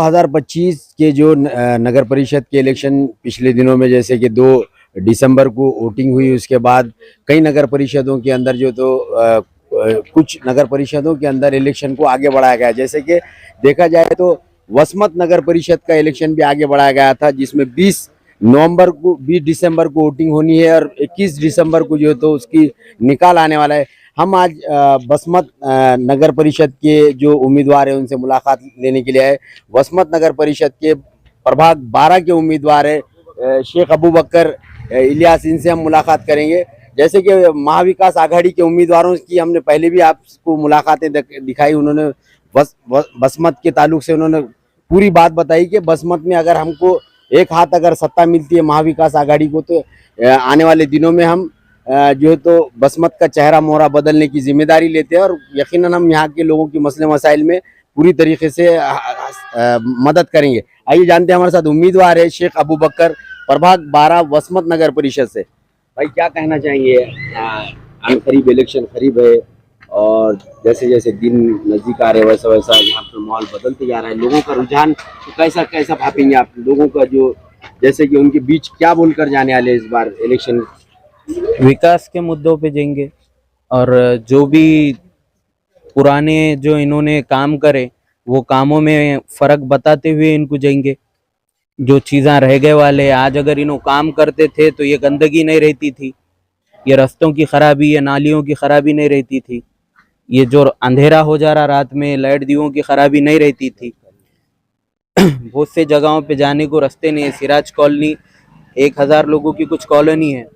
2025 के जो नगर परिषद के इलेक्शन पिछले दिनों में, जैसे कि 2 दिसंबर को वोटिंग हुई, उसके बाद कई नगर परिषदों के अंदर कुछ नगर परिषदों के अंदर इलेक्शन को आगे बढ़ाया गया। जैसे कि देखा जाए तो वसमत नगर परिषद का इलेक्शन भी आगे बढ़ाया गया था, जिसमें 20 दिसंबर को वोटिंग होनी है और 21 दिसंबर को जो तो उसकी निकाल आने वाला है। हम आज वसमत नगर परिषद के जो उम्मीदवार हैं उनसे मुलाकात लेने के लिए आए। वसमत नगर परिषद के प्रभाग 12 के उम्मीदवार है शेख अबू बकर इलियास, इनसे हम मुलाकात करेंगे। जैसे कि महाविकास आघाड़ी के उम्मीदवारों की हमने पहले भी आपको मुलाकातें दिखाई, उन्होंने वसमत के ताल्लुक से उन्होंने पूरी बात बताई कि वसमत में अगर हमको एक हाथ अगर सत्ता मिलती है महाविकास आघाड़ी को, तो आने वाले दिनों में हम जो है तो वसमत का चेहरा मोहरा बदलने की जिम्मेदारी लेते हैं और यकीनन हम यहाँ के लोगों की मसले मसाइल में पूरी तरीके से मदद करेंगे। आइए जानते हैं, हमारे साथ उम्मीदवार है शेख अबू बकर, प्रभाग 12 वसमत नगर परिषद से। भाई क्या कहना चाहेंगे? करीब इलेक्शन करीब है और जैसे जैसे दिन नजदीक आ रहे हैं वैसा वैसा यहाँ पे माहौल बदलते जा रहा है। लोगों का रुझान तो कैसा भापेंगे आप? लोगों का जो जैसे कि उनके बीच क्या बोलकर जाने वाले इस बार इलेक्शन? विकास के मुद्दों पे जाएंगे और जो भी पुराने जो इन्होंने काम करे वो कामों में फर्क बताते हुए इनको जाएंगे। जो चीज़ें रह गए वाले, आज अगर इन्हों काम करते थे तो ये गंदगी नहीं रहती थी, ये रास्तों की खराबी, ये नालियों की खराबी नहीं रहती थी, ये जो अंधेरा हो जा रहा रात में, लाइट दियों की खराबी नहीं रहती थी। बहुत से जगहों पे जाने को रास्ते नहीं है। सिराज कॉलोनी 1000 लोगों की कुछ कॉलोनी है,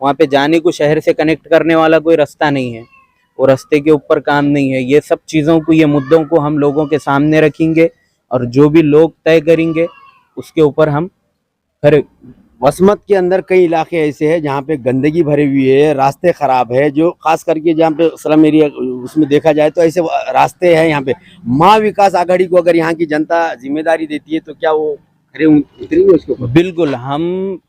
वहाँ पे जाने को शहर से कनेक्ट करने वाला कोई रास्ता नहीं है, वो रास्ते के ऊपर काम नहीं है। ये सब चीज़ों को, ये मुद्दों को हम लोगों के सामने रखेंगे और जो भी लोग तय करेंगे उसके ऊपर हम फिर। वसमत के अंदर कई इलाके ऐसे हैं जहाँ पे गंदगी भरी हुई है, रास्ते खराब है, जो खास करके जहाँ पे स्लम एरिया उसमें देखा जाए तो ऐसे रास्ते हैं। यहाँ पे महाविकास आघाड़ी को अगर यहाँ की जनता जिम्मेदारी देती है तो क्या वो खरे उतरेंगे उसके ऊपर? बिल्कुल, हम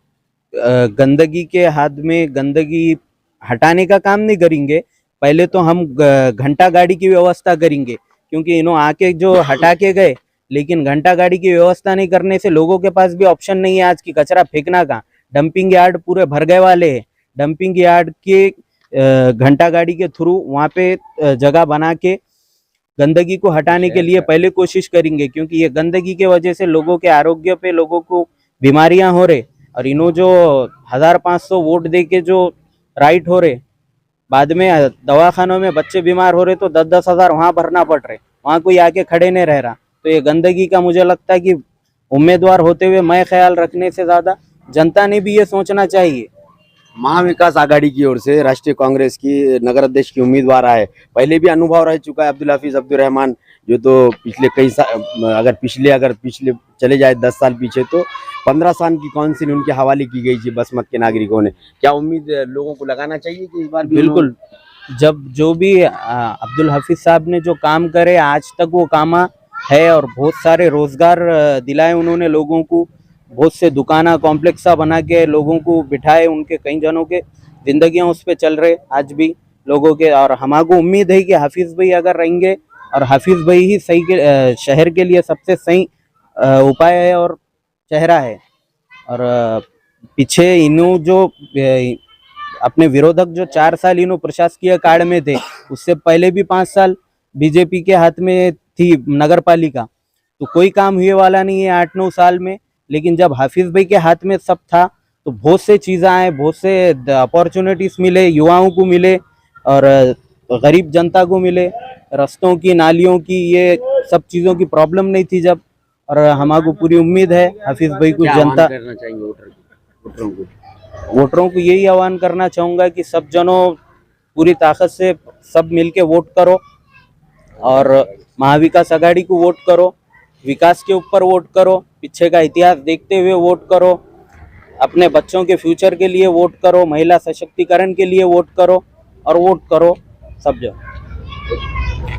गंदगी के हाथ में गंदगी हटाने का काम नहीं करेंगे, पहले तो हम घंटा गाड़ी की व्यवस्था करेंगे, क्योंकि इन्हों आके जो हटा के गए, लेकिन घंटा गाड़ी की व्यवस्था नहीं करने से लोगों के पास भी ऑप्शन नहीं है आज की कचरा फेंकना का। डंपिंग यार्ड पूरे भर गए वाले हैं। डंपिंग यार्ड के घंटा गाड़ी के थ्रू वहाँ पे जगह बना के गंदगी को हटाने के लिए पहले कोशिश करेंगे, क्योंकि ये गंदगी के वजह से लोगों के आरोग्य पे, लोगों को बीमारियां हो रहे और इन्हों जो 1500 वोट दे के जो राइट हो रहे, बाद में दवाखानों में बच्चे बीमार हो रहे तो 10-10 हज़ार वहाँ भरना पड़ रहे, वहाँ कोई आके खड़े नहीं रह रहा। तो ये गंदगी का मुझे लगता है कि उम्मीदवार होते हुए मैं ख्याल रखने से ज़्यादा जनता ने भी ये सोचना चाहिए। महाविकास आघाड़ी की ओर से राष्ट्रीय कांग्रेस की नगर अध्यक्ष की उम्मीदवार आए, पहले भी अनुभव रह चुका है अब्दुल हफीज अब्दुल रहमान, जो तो पिछले कई साल, अगर पिछले चले जाए 10 साल पीछे, तो 15 साल की काउंसिल उनके हवाले की गई थी बसमत के नागरिकों ने। क्या उम्मीद लोगों को लगाना चाहिए कि इस बार भी? बिल्कुल, जब जो भी अब्दुल हफीज साहब ने जो काम करे आज तक वो काम है और बहुत सारे रोजगार दिलाए उन्होंने लोगों को, बहुत से दुकाना कॉम्प्लेक्स बना के लोगों को बिठाए, उनके कई जनों के जिंदगियां उस पर चल रहे आज भी लोगों के। और हमारे उम्मीद है कि हाफिज भाई अगर रहेंगे, और हाफिज भाई ही सही के शहर के लिए सबसे सही उपाय है और चेहरा है। और पीछे इन्हों जो अपने विरोधक जो 4 साल इन्हों प्रशासकीय काल में थे, उससे पहले भी 5 साल बीजेपी के हाथ में थी नगर पालिका, तो कोई काम हुए वाला नहीं है 8-9 साल में। लेकिन जब हाफिज भाई के हाथ में सब था तो बहुत से चीज़ें आए, बहुत से अपॉर्चुनिटीज़ मिले, युवाओं को मिले और गरीब जनता को मिले। रास्तों की, नालियों की, ये सब चीज़ों की प्रॉब्लम नहीं थी जब। और हमारे को पूरी उम्मीद है हाफिज भाई को जनता करना चाहिए वोटरों को यही आह्वान करना चाहूँगा कि सब जनों पूरी ताकत से सब मिलके वोट करो और महाविकास आघाड़ी को वोट करो, विकास के ऊपर वोट करो, पीछे का इतिहास देखते हुए वोट करो, अपने बच्चों के फ्यूचर के लिए वोट करो, महिला सशक्तिकरण के लिए वोट करो और वोट करो सब जगह।